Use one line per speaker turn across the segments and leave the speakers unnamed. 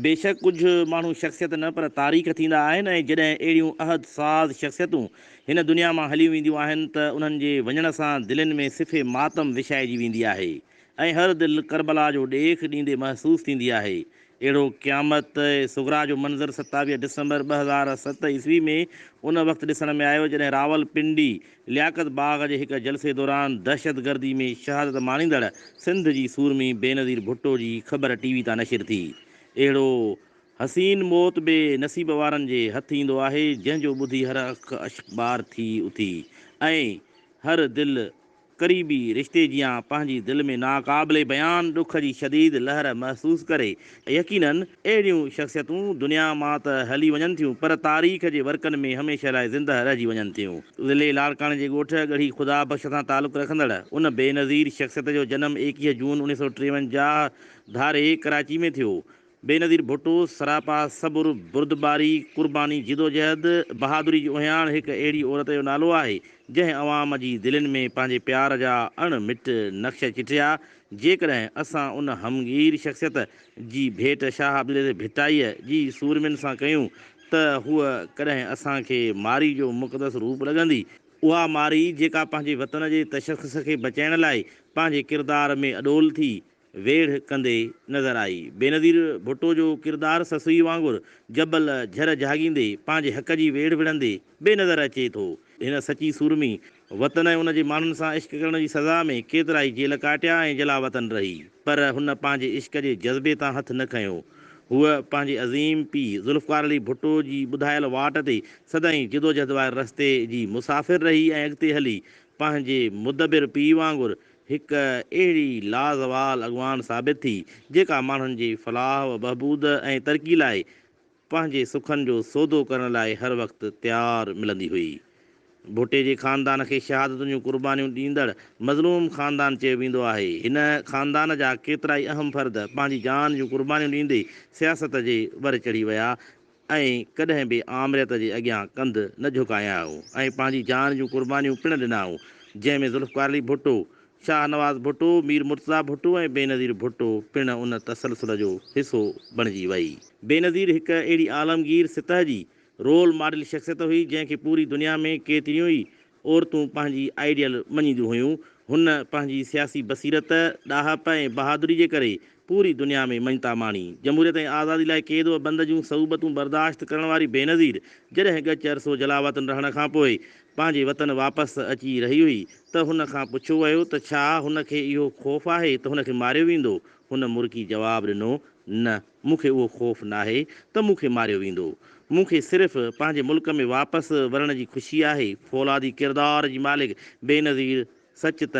बेशक कुझु माण्हू शख़्सियत न पर तारीख़ थींदा आहिनि ऐं जॾहिं अहिड़ियूं अहद साज़ शख़्सियतूं हिन दुनिया मां हली वेंदियूं आहिनि त उन्हनि जे वञण सां दिलनि में सिफ़े मातम विछाइजी वेंदी आहे ऐं हर दिलि करबला जो ॾेख ॾींदे महसूसु थींदी आहे। अहिड़ो क़यामत सुगरा जो मंज़रु 27 डिसंबर 2007 ईस्वी में उन वक़्तु ॾिसण में आयो जॾहिं रावलपिंडी लियाकत बाग़ जे हिकु जलसे दौरान दहशतगर्दी में शहादत माणींदड़ सिंध जी सूरमी बेनज़ीर भुट्टो जी ख़बर टीवी तां नशिर थी। अहिड़ो हसीन मौत बे नसीब वारनि जे हथु ईंदो आहे जंहिंजो ॿुधी हर अख अशबार थी उथी ऐं हर दिलि क़रीबी रिश्ते जियां पंहिंजी दिलि में नाक़ाबिले बयान ॾुख जी शदीद लहर महसूसु करे। यकीनन अहिड़ियूं शख़्सियतूं दुनिया मां त हली वञनि थियूं पर तारीख़ जे वर्कनि में हमेशह लाइ ज़िंदह रहिजी वञनि थियूं। ज़िले लाड़काणे जे ॻोठ ॻढ़ी ख़ुदा बख़्श सां तालुक़ु रखंदड़ उन बेनज़ीर शख़्सियत जो जनमु 21 जून 1953 धारे कराची में थियो। बेनज़ीर भुट्टो सरापा सबुर बुर्दबारी कुर्बानी जिदोजहद बहादुरी जी उहियाण हिकु अहिड़ी औरत जो नालो आहे जंहिं अवाम जी दिलनि में पंहिंजे प्यार जा अणमिट नक्श चिटिया। जेकॾहिं असां उन हमगीर शख़्सियत जी भेट शाह अब्दुल भिटाईअ जी सूरमियुनि सां कयूं त हूअ कॾहिं असांखे मारी जो मुक़दस रूप लॻंदी, उहा मारी जेका पंहिंजे वतन जे तशख़ुस खे बचाइण लाइ पंहिंजे किरदार में अॾोल थी वेढ़ कंदे नज़र आई। बेनज़ीर भुट्टो जो किरदारु ससुई वांगुरु जबल झर जाॻींदे पंहिंजे हक़ जी वेढ़ विढ़ंदे बेनज़र अचे थो। हिन सची सूरमी वतन ऐं उन जे माण्हुनि सां इश्क करण जी सज़ा में केतिरा ई जेल काटिया ऐं जला वतन रही पर हुन पंहिंजे इश्क जे जज़्बे तां हथु न खयो। हूअ पंहिंजे अज़ीम पीउ ज़ुल्फ़कार अली भुट्टो जी ॿुधायल वाट ते सदाईं जिदोजहद वारे रस्ते जी मुसाफ़िर रही ऐं अॻिते हली पंहिंजे मुदबिर पीउ वांगुरु हिकु अहिड़ी लाज़वाल अॻवान साबित थी जेका माण्हुनि जे फलाह बहबूद ऐं तरक़ी लाइ पंहिंजे सुखनि जो सौदो करण लाइ हर वक़्तु तयारु मिलंदी हुई। भुट्टे जे ख़ानदान खे शहादतुनि जूं क़ुर्बानियूं ॾींदड़ मज़लूम ख़ानदान चयो वेंदो आहे। हिन ख़ानदान जा केतिरा ई अहम फ़र्द पंहिंजी जान जूं क़ुर्बानियूं ॾींदे सियासत जे वर चढ़ी विया ऐं कॾहिं बि आमरियत जे अॻियां कंधु न झुकाया हो ऐं पंहिंजी जान जूं क़ुर्बानियूं पिणु ॾिनाऊं, जंहिंमें ज़ुल्फ़कार अली भुट्टो, शाह नवाज़ भुट्टो, मीर मुर्तज़ा भुट्टो ऐं बेनज़ीर भुट्टो पिणु उन तसलसल जो हिसो बणिजी वई। बेनज़ीर हिकु अहिड़ी आलमगीर सतह जी रोल मॉडल शख़्सियत हुई जंहिंखे पूरी दुनिया में केतिरियूं ई औरतूं पंहिंजी आइडियल मञींदियूं हुयूं। हुन पंहिंजी सियासी बसीरत, ॾाहप ऐं बहादुरी जे करे पूरी दुनिया में मञता माणी। जमहूरियत ऐं आज़ादी लाइ क़ैद व बंद जूं सऊबतूं बर्दाश्त करण वारी बेनज़ीर जॾहिं ॻच अरसो जलावतन रहण खां पोइ पंहिंजे वतन वापसि अची रही हुई त हुन खां पुछियो वियो त छा हुनखे इहो ख़ौफ़ आहे त हुनखे मारियो वेंदो। हुन मुर्की जवाबु ॾिनो, न, मूंखे उहो ख़ौफ़ नाहे त मूंखे मारियो वेंदो। मूंखे सिर्फ़ु पंहिंजे मुल्क में वापसि वञण जी ख़ुशी आहे। फ़ौलादी किरदार जी मालिक बेनज़ीर सच त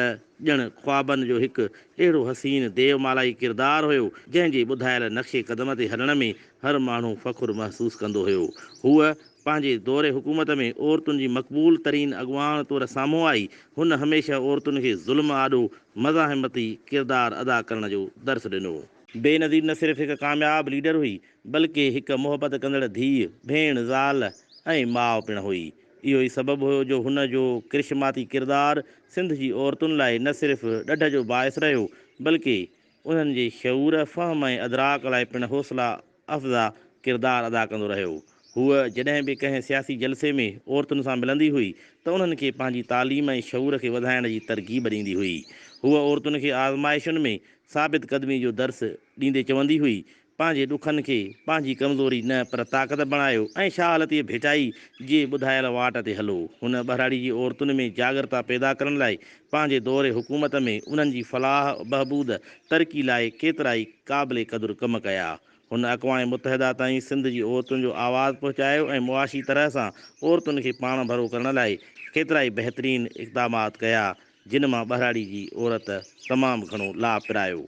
ॼण ख़्वाबनि जो हिकु अहिड़ो हसीन देवमालाई किरदारु हुयो जंहिंजे ॿुधायल नक्शे क़दम ते हलण में हर माण्हू फ़ख़ुरु महसूसु कंदो हुयो। हूअ पंहिंजे दौरे हुकूमत में औरतुनि जी मक़बूल तरीन अॻवान तौरु साम्हूं आई। हुन हमेशह औरतुनि खे ज़ुल्म आॾो मज़ाहिमती किरदारु अदा करण जो दर्स ॾिनो। बेनज़ीर न सिर्फ़ु हिकु कामयाबु लीडर हुई बल्कि हिकु मुहबत कंदड़ धीउ, भेण, ज़ाल ऐं माउ पिणु हुई। इहो ई सबबु हुयो जो हुन जो करिश्माती किरदारु सिंध जी औरतुनि लाइ न सिर्फ़ु ॾढ जो बाइसु रहियो बल्कि उन्हनि जे शऊर, फ़हम ऐं अदराक लाइ पिणु हौसला अफ़ज़ा किरदारु अदा कंदो रहियो। हूअ जॾहिं बि कंहिं सियासी जलसे में औरतुनि सां मिलंदी हुई त उन्हनि खे पंहिंजी तालीम ऐं शऊर खे वधाइण जी तरग़ीब ॾींदी हुई। हूअ औरतुनि खे आज़माइशुनि में साबित क़दमी जो दर्स ॾींदे चवंदी हुई, पंहिंजे ॾुखनि खे पंहिंजी कमज़ोरी न पर ताक़त बणायो ऐं शाह हलती भिटाई जे ॿुधायल वाट ते हलो। हुन ॿराड़ी जी औरतुनि में जागरता पैदा करण लाइ पंहिंजे दौरे हुकूमत में उन्हनि जी फलाह बहबूद तरक़ी लाइ केतिरा ई क़ाबिले क़दुरु कम कया। हुन अक़वाम मुतहदा ताईं सिंध जी औरतुनि जो आवाज़ु पहुचायो ऐं मुआशी तरह सां औरतुनि खे पाण भरो करण लाइ केतिरा ई बहितरीन इक़दामात कया जिन मां ॿराड़ी जी औरत तमामु घणो लाभ पिरायो।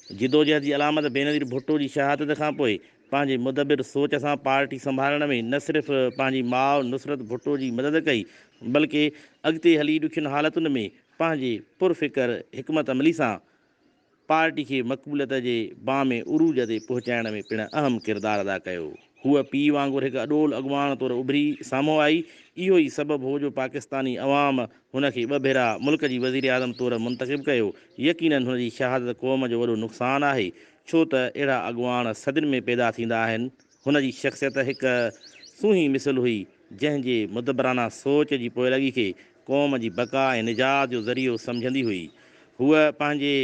जिदोजहद जी अलामत बेनज़ीर भुट्टो जी शहादत खां पोइ पंहिंजे मुदबिर सोच सां पार्टी संभालण में न सिर्फ़ु पंहिंजी माउ नुसरत भुट्टो जी मदद कई बल्कि अॻिते हली ॾुखियुनि हालतुनि में पंहिंजे पुरफ़िकर हिकमत अमली सां पार्टी खे मक़बूलियत जे बामे उरूज ते पहुचाइण में पिणु अहम किरदारु अदा कयो। हूअ पीउ वांगुरु हिकु अॾोल अॻवान तौरु उभरी साम्हूं आई। इहो ई सबबु हो जो पाकिस्तानी अवाम हुनखे ॿ भेरा मुल्क जी वज़ीर आज़म तौरु मुंतख़िब कयो। यकीनन हुनजी शहादत क़ौम जो वॾो नुक़सानु आहे छो त अहिड़ा अॻुवाण सदियुनि में पैदा थींदा आहिनि। हुन जी शख़्सियत हिकु सूही मिसल हुई जंहिंजे मुदबराना सोच जी पोइलगी खे क़ौम जी बका ऐं निजात जो ज़रियो सम्झंदी हुई। हूअ पंहिंजे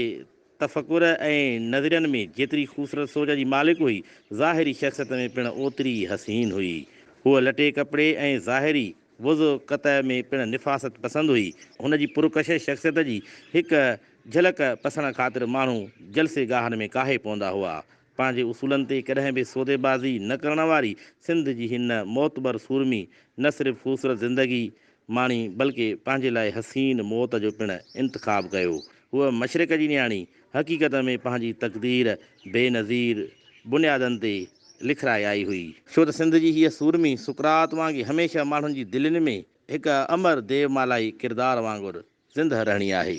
तफ़कुर ऐं नज़रियनि में जेतिरी ख़ूबसूरत सोच जी मालिक हुई, ज़ाहिरी शख़्सियत में पिणु ओतिरी हसीन हुई। हूअ लटे कपिड़े ऐं ज़ाहिरी वुज़ु क़त में पिणु निफ़ासत पसंदि हुई। हुन जी पुरकशिश शख़्सियत जी हिकु झलक पसण ख़ातिर माण्हू जलसे गाहनि में काहे पवंदा हुआ। पंहिंजे उसूलनि ते कॾहिं बि सौदेबाज़ी न करण वारी सिंध जी हिन मोतबर सूरमी न सिर्फ़ु ख़ूबसूरत ज़िंदगी माणी बल्कि पंहिंजे लाइ हसीन मौत जो पिणु इंतिख़ाबु कयो। हूअ मशरिक़ जी न्याणी हक़ीक़त में पंहिंजी तक़दीर बेनज़ीर बुनियादनि ते लिखराए आई हुई, छो त सिंध जी हीअ सूरमी सुकरात वांगुरु हमेशह माण्हुनि जी दिलनि में हिकु अमर देवमालाई किरदार वांगुरु ज़िंदह रहणी आहे।